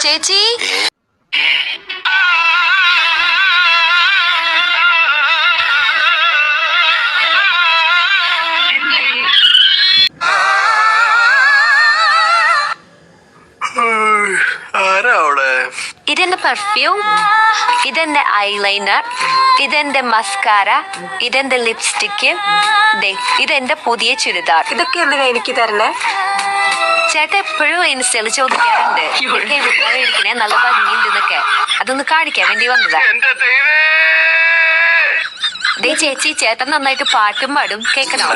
ചേച്ചി ഇതെന്റെ പെർഫ്യൂം, ഇതെന്റെ ഐലൈനർ, ഇതെന്റെ മസ്കാര, ഇതെന്റെ ലിപ്സ്റ്റിക്ക്, ഇതെന്റെ പുതിയ ചുരിദാർ. ഇതൊക്കെ എന്തിനാ എനിക്ക് തരണേ? ചേട്ടൻ എപ്പോഴും ഇൻസ്റ്റയിൽ ചോദിക്കാറുണ്ട് ഇരിക്കണേ നല്ല ഭംഗിയുണ്ടെന്നൊക്കെ. അതൊന്ന് കാണിക്കാൻ വേണ്ടി വന്നതാ. ചേച്ചി ചേട്ടൻ നന്നായിട്ട് പാട്ടും പാടും, കേൾക്കണോ?